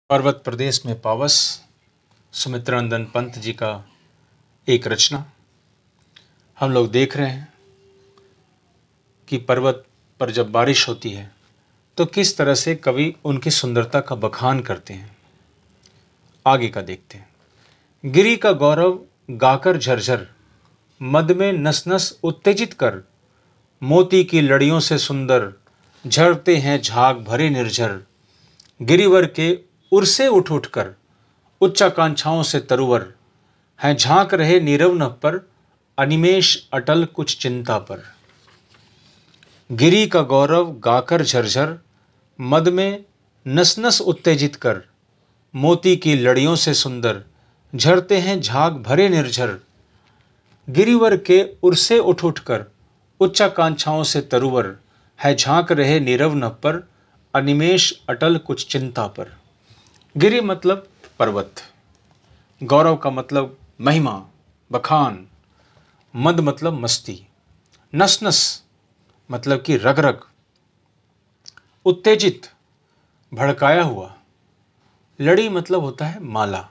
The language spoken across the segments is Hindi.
पर्वत प्रदेश में पावस सुमित्रानंदन पंत जी का एक रचना हम लोग देख रहे हैं कि पर्वत पर जब बारिश होती है तो किस तरह से कवि उनकी सुंदरता का बखान करते हैं। आगे का देखते हैं। गिरी का गौरव गाकर झरझर, मद में नस नस उत्तेजित कर, मोती की लड़ियों से सुंदर, झरते हैं झाग भरे निर्झर। गिरिवर के उर से उठ उठ कर, उच्चाकांक्षाओं से तरुवर, हैं झांक रहे नीरव नभ पर, अनिमेष अटल कुछ चिंता पर। गिरी का गौरव गाकर झरझर, मद में नस नस उत्तेजित कर, मोती की लड़ियों से सुंदर, झरते हैं झाग भरे निर्झर। गिरिवर के उर से उठ उठ कर, उच्चाकांक्षाओं से तरुवर, है झांक रहे नीरव नभ पर, अनिमेष अटल कुछ चिंता पर। गिरि मतलब पर्वत, गौरव का मतलब महिमा, बखान, मद मतलब मस्ती, नस नस मतलब कि रग रग, उत्तेजित भड़काया हुआ, लड़ी मतलब होता है माला,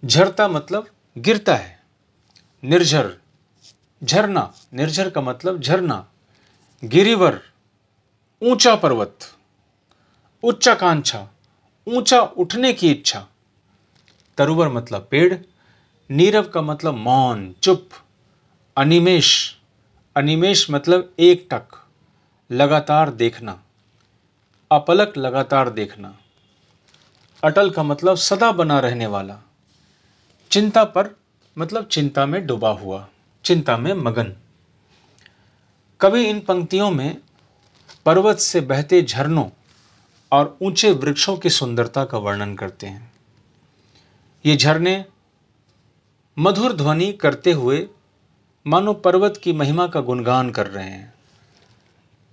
झरता मतलब गिरता है, निर्झर झरना, निर्झर का मतलब झरना, गिरिवर ऊंचा पर्वत, उच्चाकांक्षा ऊंचा उठने की इच्छा, तरुवर मतलब पेड़, नीरव का मतलब मौन चुप, अनिमेष, अनिमेष मतलब एक टक, लगातार देखना, अपलक लगातार देखना, अटल का मतलब सदा बना रहने वाला, चिंता पर मतलब चिंता में डूबा हुआ, चिंता में मगन। कवि इन पंक्तियों में पर्वत से बहते झरनों और ऊंचे वृक्षों की सुंदरता का वर्णन करते हैं। ये झरने मधुर ध्वनि करते हुए मानो पर्वत की महिमा का गुणगान कर रहे हैं।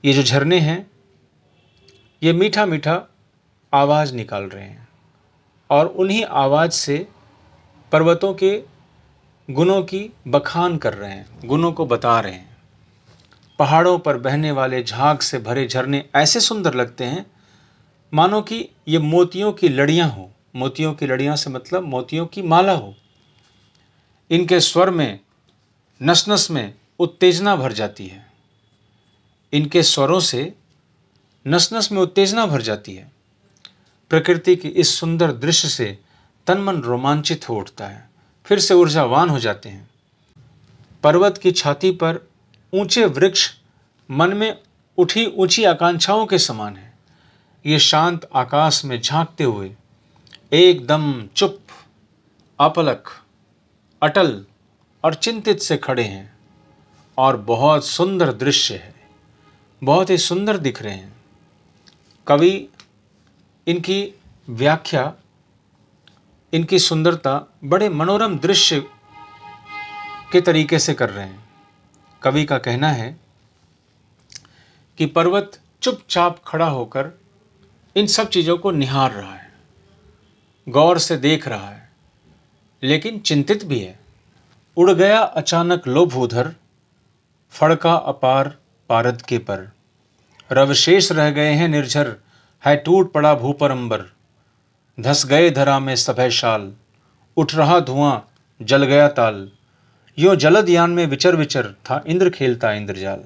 ये जो झरने हैं ये मीठा मीठा आवाज़ निकाल रहे हैं और उन्हीं आवाज़ से पर्वतों के गुणों की बखान कर रहे हैं, गुणों को बता रहे हैं। पहाड़ों पर बहने वाले झाग से भरे झरने ऐसे सुंदर लगते हैं मानो कि ये मोतियों की लड़ियां हो। मोतियों की लड़ियां से मतलब मोतियों की माला हो। इनके स्वर में नस नस में उत्तेजना भर जाती है। इनके स्वरों से नस नस में उत्तेजना भर जाती है। प्रकृति की इस सुंदर दृश्य से तन मन रोमांचित हो उठता है, फिर से ऊर्जावान हो जाते हैं। पर्वत की छाती पर ऊंचे वृक्ष मन में उठी ऊंची आकांक्षाओं के समान है। ये शांत आकाश में झांकते हुए एकदम चुप, अपलक, अटल और चिंतित से खड़े हैं और बहुत सुंदर दृश्य है, बहुत ही सुंदर दिख रहे हैं। कवि इनकी व्याख्या, इनकी सुंदरता बड़े मनोरम दृश्य के तरीके से कर रहे हैं। कवि का कहना है कि पर्वत चुपचाप खड़ा होकर इन सब चीज़ों को निहार रहा है, गौर से देख रहा है, लेकिन चिंतित भी है। उड़ गया अचानक लोभ उधर, फड़का अपार पारद के पर, रवशेष रह गए हैं निर्झर, है टूट पड़ा भू पर अंबर, धस गए धरा में सभय शाल, उठ रहा धुआं जल गया ताल, यो जलद यान में विचर विचर, था इंद्र खेलता इंद्रजाल।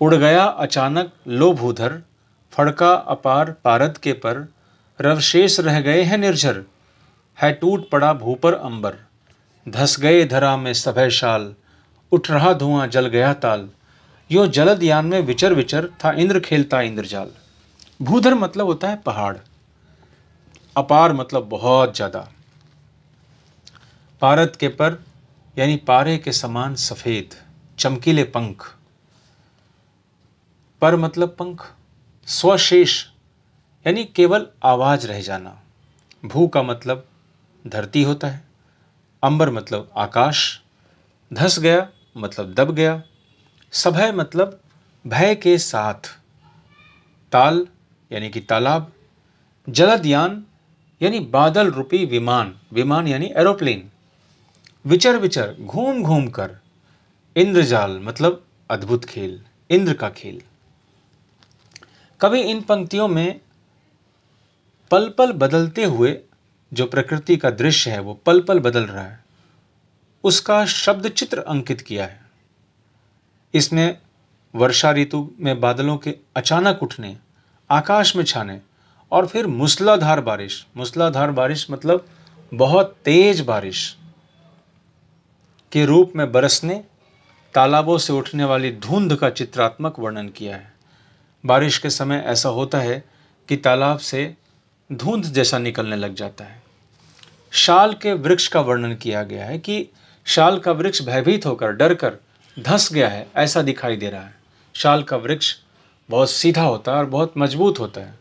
उड़ गया अचानक लोभ उधर, फड़का अपार पारद के पर, रवशेष रह गए हैं निर्झर, है टूट पड़ा भू पर अंबर, धस गए धरा में सभय शाल, उठ रहा धुआं जल गया ताल, यो जलद यान में विचर विचर, था इंद्र खेलता इंद्रजाल। भूधर मतलब होता है पहाड़, अपार मतलब बहुत ज्यादा, पारद के पर यानी पारे के समान सफेद चमकीले पंख, पर मतलब पंख, स्वशेष यानी केवल आवाज रह जाना, भू का मतलब धरती होता है, अंबर मतलब आकाश, धस गया मतलब दब गया, सभय मतलब भय के साथ, ताल यानी कि तालाब, जलद यान यानी बादल रूपी विमान, विमान यानी एरोप्लेन, विचर विचर घूम घूम कर, इंद्रजाल मतलब अद्भुत खेल, इंद्र का खेल। कवि इन पंक्तियों में पल पल बदलते हुए जो प्रकृति का दृश्य है वो पल पल बदल रहा है, उसका शब्द चित्र अंकित किया है। इसमें वर्षा ऋतु में बादलों के अचानक उठने, आकाश में छाने और फिर मूसलाधार बारिश मतलब बहुत तेज बारिश के रूप में बरसने, तालाबों से उठने वाली धुंध का चित्रात्मक वर्णन किया है। बारिश के समय ऐसा होता है कि तालाब से धुंध जैसा निकलने लग जाता है। शाल के वृक्ष का वर्णन किया गया है कि शाल का वृक्ष भयभीत होकर, डर कर धंस गया है, ऐसा दिखाई दे रहा है। शाल का वृक्ष बहुत सीधा होता है और बहुत मजबूत होता है।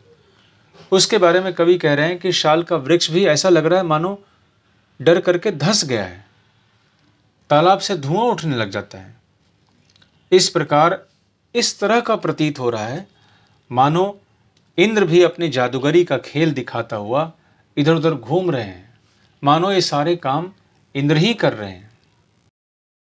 उसके बारे में कवि कह रहे हैं कि शाल का वृक्ष भी ऐसा लग रहा है मानो डर करके धंस गया है, तालाब से धुआं उठने लग जाता है। इस प्रकार इस तरह का प्रतीत हो रहा है मानो इंद्र भी अपनी जादूगरी का खेल दिखाता हुआ इधर उधर घूम रहे हैं, मानो ये सारे काम इंद्र ही कर रहे हैं।